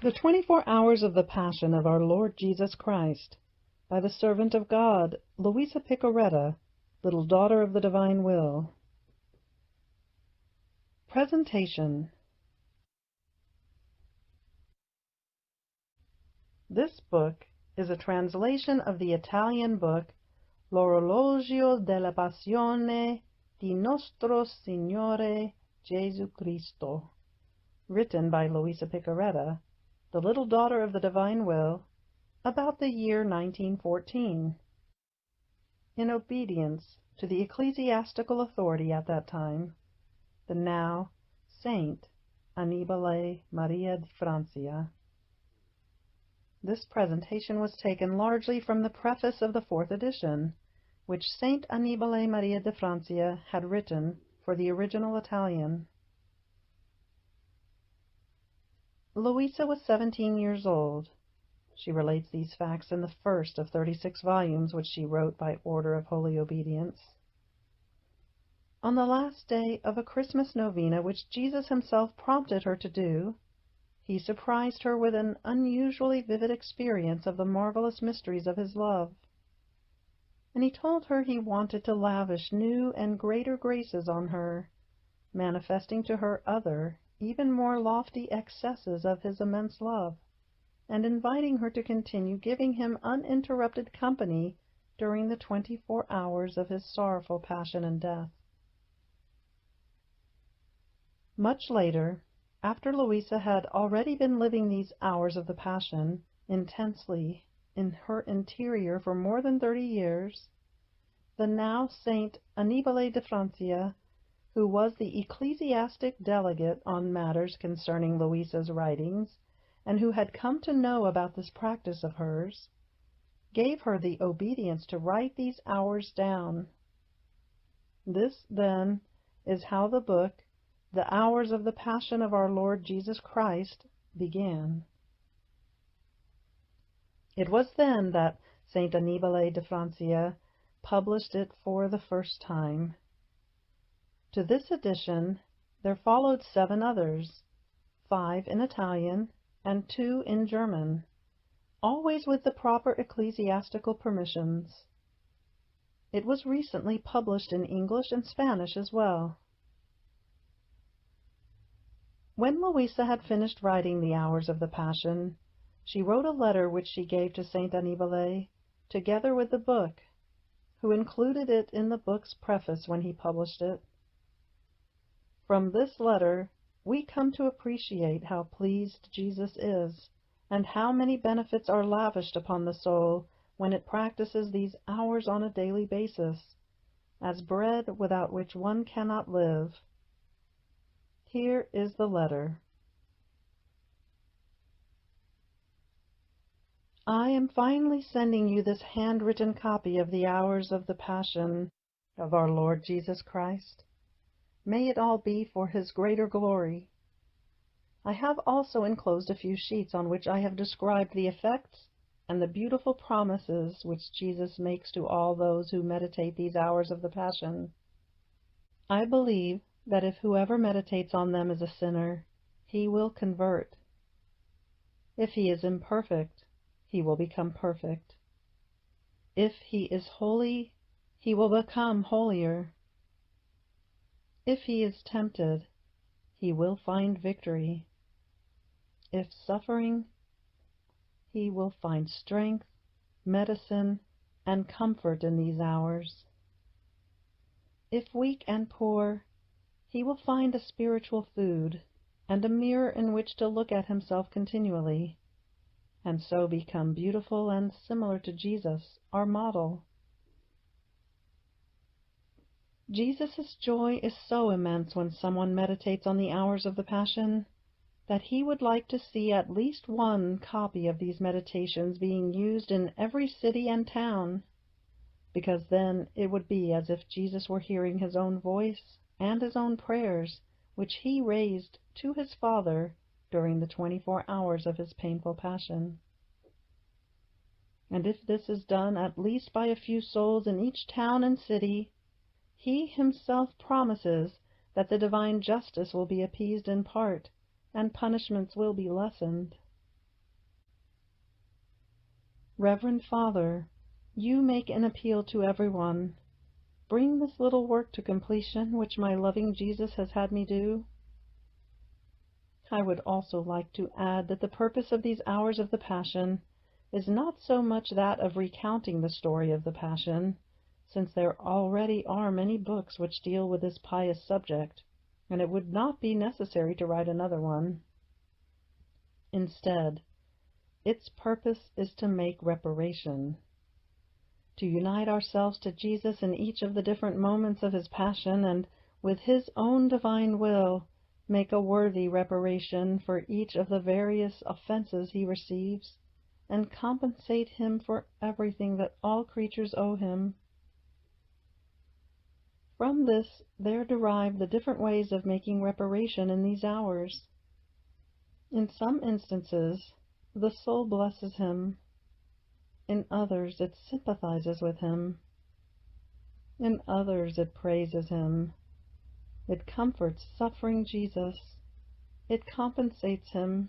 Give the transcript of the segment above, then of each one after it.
The 24 Hours of the Passion of our Lord Jesus Christ, by the servant of God, Luisa Picaretta, little daughter of the Divine Will. Presentation. This book is a translation of the Italian book L'orologio della passione di nostro Signore Gesù Cristo, written by Luisa Picaretta, the little daughter of the Divine Will, about the year 1914, in obedience to the ecclesiastical authority at that time, the now Saint Annibale Maria di Francia. This presentation was taken largely from the preface of the 4th edition, which Saint Annibale Maria di Francia had written for the original Italian. Luisa was 17 years old. She relates these facts in the first of 36 volumes which she wrote by order of holy obedience. On the last day of a Christmas novena which Jesus himself prompted her to do, he surprised her with an unusually vivid experience of the marvelous mysteries of his love. And he told her he wanted to lavish new and greater graces on her, manifesting to her other, even more lofty excesses of his immense love, and inviting her to continue giving him uninterrupted company during the 24 hours of his sorrowful passion and death. Much later, after Luisa had already been living these hours of the Passion intensely in her interior for more than 30 years, the now Saint Annibale di Francia, who was the ecclesiastic delegate on matters concerning Luisa's writings, and who had come to know about this practice of hers, gave her the obedience to write these hours down. This, then, is how the book, The Hours of the Passion of our Lord Jesus Christ, began. It was then that Saint Annibale di Francia published it for the first time. To this edition there followed 7 others, 5 in Italian and 2 in German, always with the proper ecclesiastical permissions. It was recently published in English and Spanish as well. When Luisa had finished writing the Hours of the Passion, she wrote a letter which she gave to Saint Annibale, together with the book, who included it in the book's preface when he published it. From this letter we come to appreciate how pleased Jesus is, and how many benefits are lavished upon the soul when it practices these hours on a daily basis, as bread without which one cannot live. Here is the letter. I am finally sending you this handwritten copy of the Hours of the Passion of our Lord Jesus Christ. May it all be for his greater glory. I have also enclosed a few sheets on which I have described the effects and the beautiful promises which Jesus makes to all those who meditate these hours of the Passion. I believe that if whoever meditates on them is a sinner, he will convert. If he is imperfect, he will become perfect. If he is holy, he will become holier. If he is tempted, he will find victory. If suffering, he will find strength, medicine, and comfort in these hours. If weak and poor, he will find a spiritual food and a mirror in which to look at himself continually, and so become beautiful and similar to Jesus, our model. Jesus' joy is so immense when someone meditates on the Hours of the Passion that he would like to see at least one copy of these meditations being used in every city and town, because then it would be as if Jesus were hearing his own voice and his own prayers, which he raised to his Father during the 24 hours of his painful passion. And if this is done at least by a few souls in each town and city, he himself promises that the divine justice will be appeased in part, and punishments will be lessened. Reverend Father, you make an appeal to everyone. Bring this little work to completion which my loving Jesus has had me do. I would also like to add that the purpose of these hours of the Passion is not so much that of recounting the story of the Passion, since there already are many books which deal with this pious subject, and it would not be necessary to write another one. Instead, its purpose is to make reparation, to unite ourselves to Jesus in each of the different moments of his Passion, and with his own divine will make a worthy reparation for each of the various offenses he receives, and compensate him for everything that all creatures owe him. From this there derive the different ways of making reparation in these hours. In some instances, the soul blesses him. In others, it sympathizes with him. In others, it praises him. It comforts suffering Jesus. It compensates him.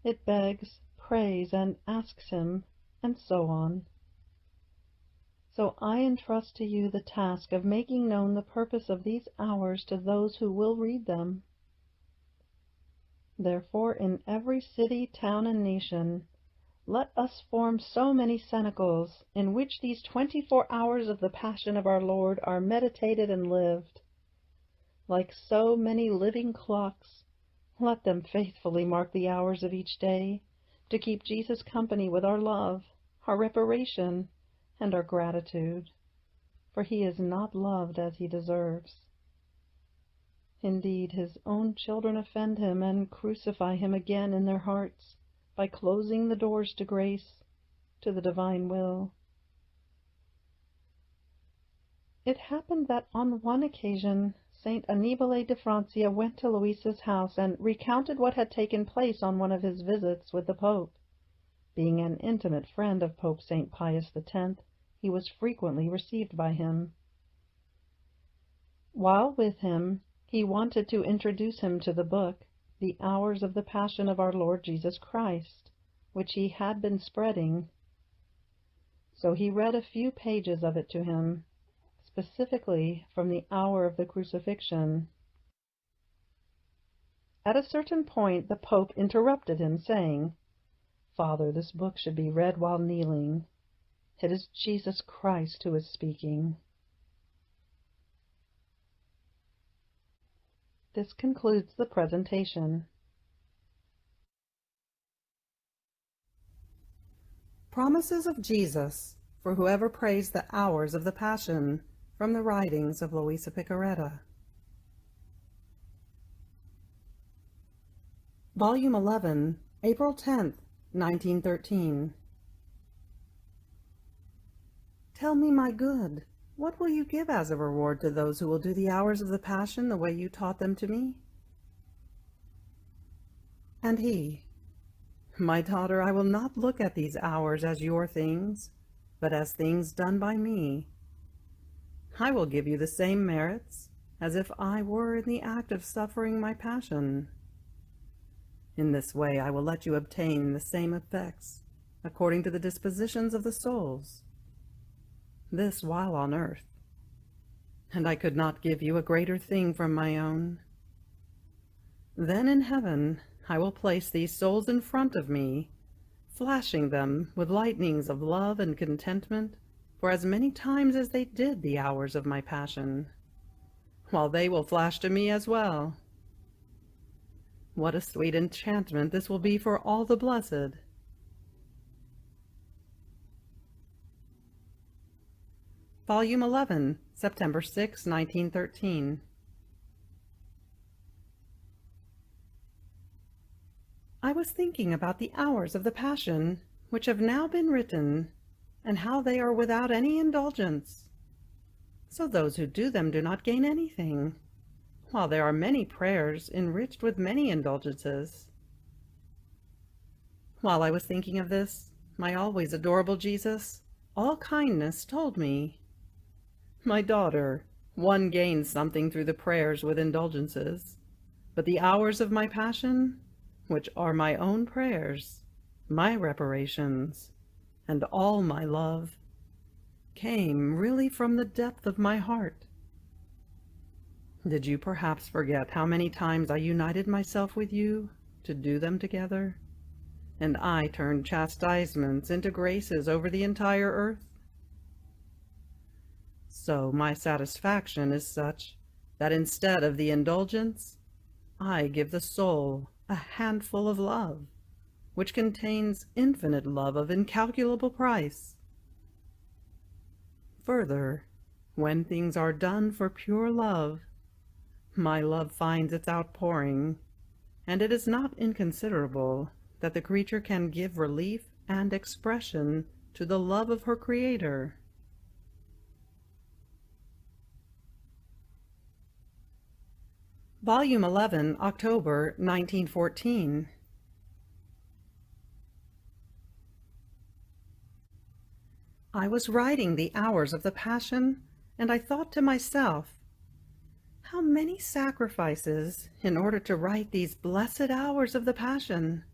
It begs, prays, and asks him, and so on. So I entrust to you the task of making known the purpose of these hours to those who will read them. Therefore, in every city, town, and nation, let us form so many cenacles in which these 24 hours of the Passion of our Lord are meditated and lived. Like so many living clocks, let them faithfully mark the hours of each day, to keep Jesus company with our love, our reparation, and our gratitude, for he is not loved as he deserves. Indeed, his own children offend him and crucify him again in their hearts by closing the doors to grace, to the divine will. It happened that on one occasion Saint Annibale de Francia went to Luisa's house and recounted what had taken place on one of his visits with the Pope. Being an intimate friend of Pope St. Pius X, he was frequently received by him. While with him, he wanted to introduce him to the book, The Hours of the Passion of our Lord Jesus Christ, which he had been spreading. So he read a few pages of it to him, specifically from the hour of the crucifixion. At a certain point the Pope interrupted him, saying, "Father, this book should be read while kneeling. It is Jesus Christ who is speaking." This concludes the presentation. Promises of Jesus for whoever prays the hours of the Passion, from the writings of Luisa Picaretta. Volume 11, April 10th, 1913. Tell me, my good, what will you give as a reward to those who will do the hours of the Passion the way you taught them to me? And he, my daughter, I will not look at these hours as your things, but as things done by me. I will give you the same merits as if I were in the act of suffering my Passion. In this way I will let you obtain the same effects, according to the dispositions of the souls. This while on earth. And I could not give you a greater thing from my own. Then in heaven I will place these souls in front of me, flashing them with lightnings of love and contentment for as many times as they did the hours of my Passion, while they will flash to me as well. What a sweet enchantment this will be for all the blessed! Volume 11, September 6, 1913. I was thinking about the hours of the Passion which have now been written, and how they are without any indulgence. So those who do them do not gain anything, while there are many prayers enriched with many indulgences. While I was thinking of this, my always adorable Jesus, all kindness, told me, "My daughter, one gains something through the prayers with indulgences, but the hours of my Passion, which are my own prayers, my reparations, and all my love came really from the depth of my heart. Did you perhaps forget how many times I united myself with you to do them together, and I turned chastisements into graces over the entire earth? So my satisfaction is such that instead of the indulgence, I give the soul a handful of love, which contains infinite love of incalculable price. Further, when things are done for pure love, my love finds its outpouring, and it is not inconsiderable that the creature can give relief and expression to the love of her Creator. Volume 11, October 1914. I was writing the hours of the Passion, and I thought to myself, how many sacrifices in order to write these blessed hours of the Passion,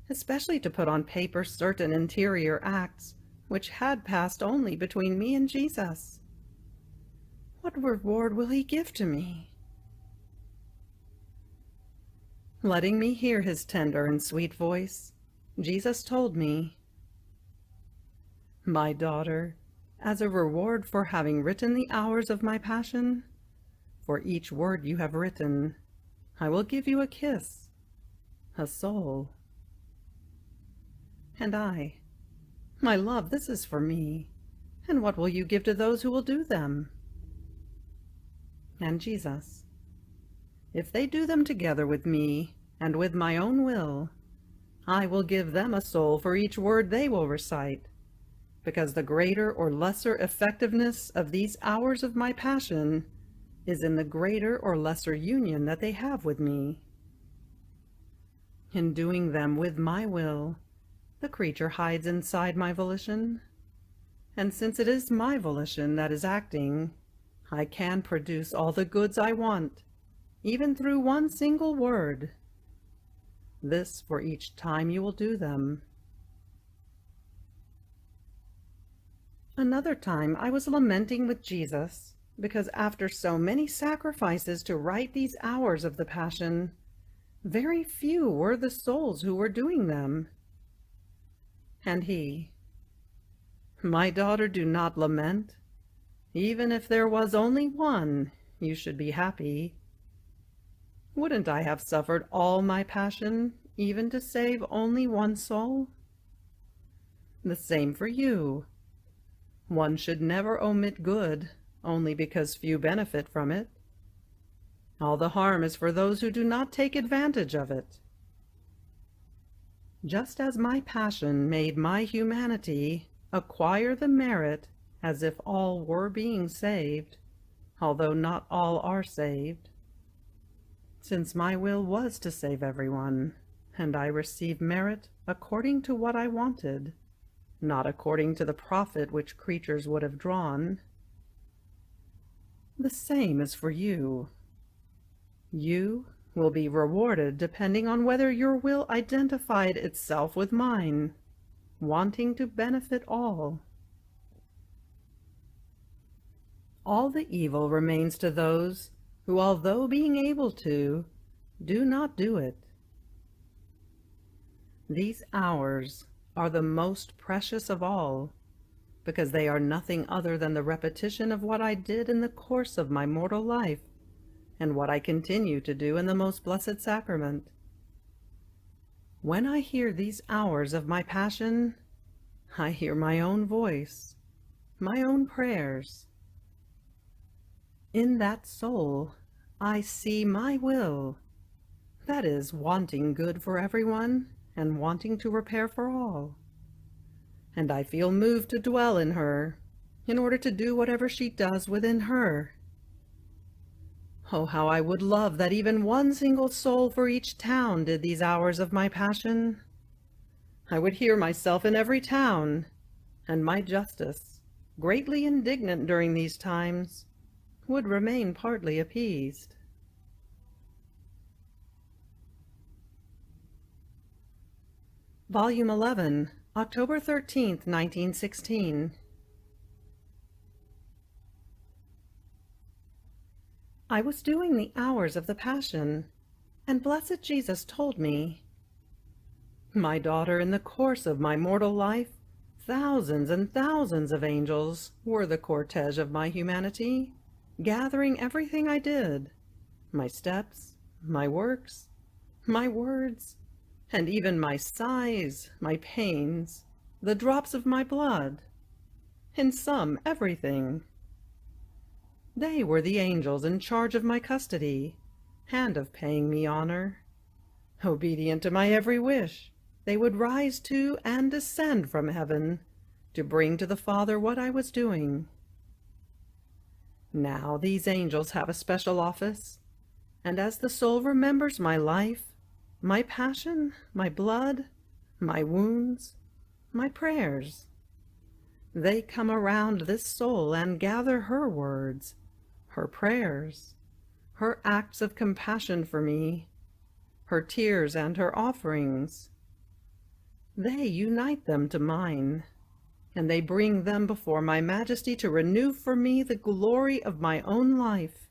especially to put on paper certain interior acts which had passed only between me and Jesus. What reward will he give to me? Letting me hear his tender and sweet voice, Jesus told me, "My daughter, as a reward for having written the hours of my Passion, for each word you have written, I will give you a kiss, a soul." And I, "My love, this is for me, and what will you give to those who will do them?" And Jesus, "If they do them together with me and with my own will, I will give them a soul for each word they will recite, because the greater or lesser effectiveness of these hours of my Passion is in the greater or lesser union that they have with me. In doing them with my will, the creature hides inside my volition, and since it is my volition that is acting, I can produce all the goods I want, even through one single word. This for each time you will do them." Another time I was lamenting with Jesus, because after so many sacrifices to write these hours of the Passion, very few were the souls who were doing them. And he, "My daughter, do not lament. Even if there was only one, you should be happy. Wouldn't I have suffered all my Passion, even to save only one soul? The same for you. One should never omit good, only because few benefit from it. All the harm is for those who do not take advantage of it. Just as my Passion made my humanity acquire the merit as if all were being saved, although not all are saved, since my will was to save everyone, and I receive merit according to what I wanted, not according to the profit which creatures would have drawn. The same is for you. You will be rewarded depending on whether your will identified itself with mine, wanting to benefit all. All the evil remains to those who, although being able to, do not do it. These hours are the most precious of all, because they are nothing other than the repetition of what I did in the course of my mortal life, and what I continue to do in the most blessed sacrament. When I hear these hours of my Passion, I hear my own voice, my own prayers. In that soul, I see my will, that is, wanting good for everyone and wanting to repair for all. And I feel moved to dwell in her, in order to do whatever she does within her. Oh, how I would love that even one single soul for each town did these hours of my Passion. I would hear myself in every town, and my justice, greatly indignant during these times, would remain partly appeased. Volume 11, October 13th, 1916. I was doing the hours of the Passion, and blessed Jesus told me, "My daughter, in the course of my mortal life, thousands and thousands of angels were the cortege of my humanity, gathering everything I did, my steps, my works, my words, and even my sighs, my pains, the drops of my blood, in sum, everything. They were the angels in charge of my custody, and of paying me honor. Obedient to my every wish, they would rise to and descend from heaven to bring to the Father what I was doing. Now these angels have a special office, and as the soul remembers my life, my passion, my blood, my wounds, my prayers, they come around this soul and gather her words, her prayers, her acts of compassion for me, her tears and her offerings. They unite them to mine, and they bring them before my Majesty to renew for me the glory of my own life.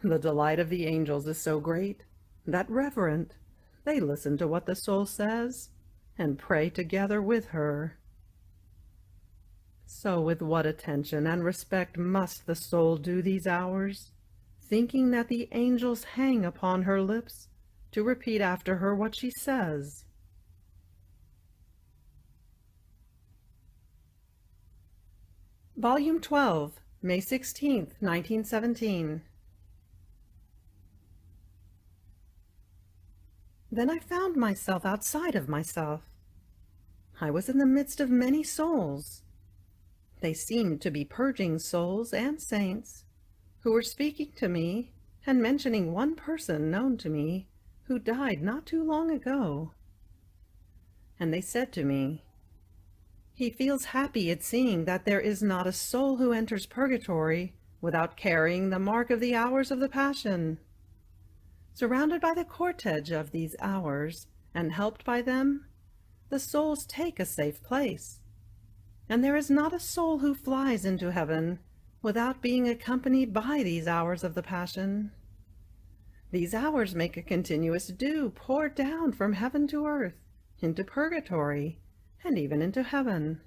The delight of the angels is so great that, reverent, they listen to what the soul says and pray together with her. So with what attention and respect must the soul do these hours, thinking that the angels hang upon her lips to repeat after her what she says. Volume 12, May 16th, 1917. Then I found myself outside of myself. I was in the midst of many souls. They seemed to be purging souls and saints, who were speaking to me and mentioning one person known to me who died not too long ago. And they said to me, "He feels happy at seeing that there is not a soul who enters purgatory without carrying the mark of the hours of the Passion. Surrounded by the cortege of these hours and helped by them, the souls take a safe place. And there is not a soul who flies into heaven without being accompanied by these hours of the Passion. These hours make a continuous dew pour down from heaven to earth, into purgatory, and even into heaven."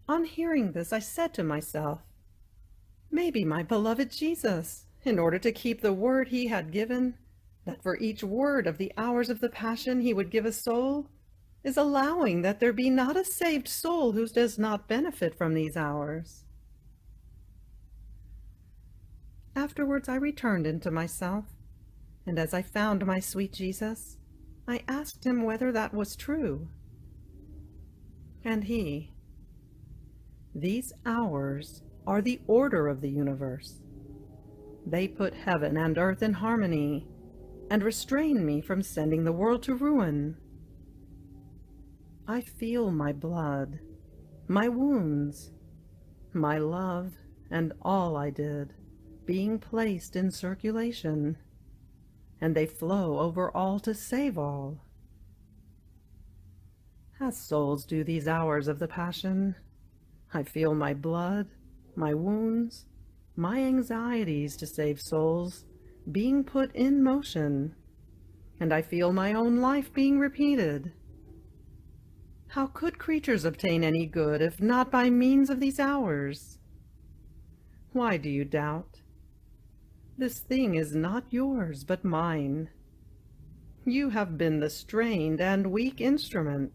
On hearing this, I said to myself, maybe my beloved Jesus, in order to keep the word he had given, that for each word of the hours of the Passion he would give a soul, is allowing that there be not a saved soul who does not benefit from these hours. Afterwards I returned into myself, and as I found my sweet Jesus, I asked him whether that was true. And he, "These hours are the order of the universe. They put heaven and earth in harmony, and restrain me from sending the world to ruin. I feel my blood, my wounds, my love, and all I did, being placed in circulation, and they flow over all to save all. As souls do these hours of the Passion, I feel my blood, my wounds, my anxieties to save souls being put in motion, and I feel my own life being repeated. How could creatures obtain any good if not by means of these hours? Why do you doubt? This thing is not yours, but mine. You have been the strained and weak instrument."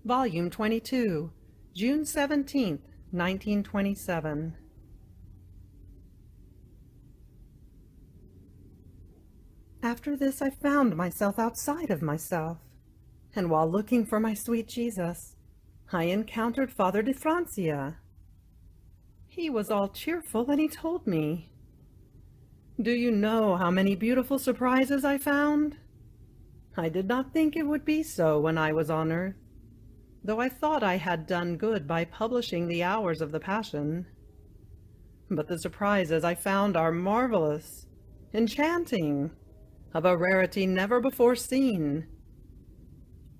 Volume 22, June 17th, 1927. After this I found myself outside of myself, and while looking for my sweet Jesus, I encountered Father de Francia. He was all cheerful, and he told me, "Do you know how many beautiful surprises I found? I did not think it would be so when I was on earth, though I thought I had done good by publishing the hours of the Passion. But the surprises I found are marvelous, enchanting, of a rarity never before seen.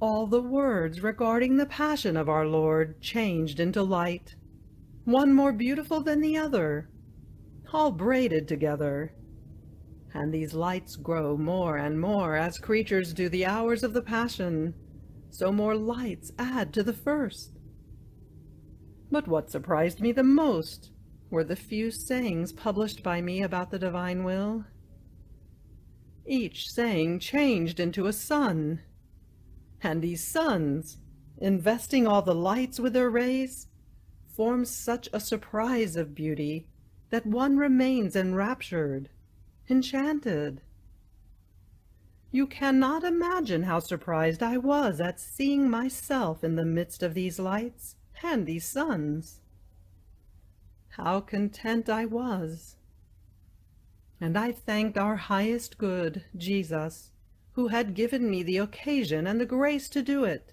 All the words regarding the passion of our Lord changed into light, one more beautiful than the other, all braided together. And these lights grow more and more as creatures do the hours of the Passion, so more lights add to the first. But what surprised me the most were the few sayings published by me about the divine will. Each saying changed into a sun, and these suns, investing all the lights with their rays, form such a surprise of beauty that one remains enraptured, enchanted. You cannot imagine how surprised I was at seeing myself in the midst of these lights and these suns. How content I was. And I thanked our highest good, Jesus, who had given me the occasion and the grace to do it.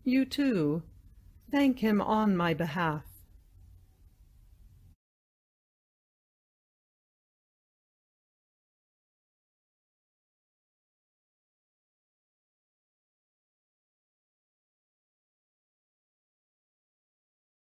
You too, thank him on my behalf.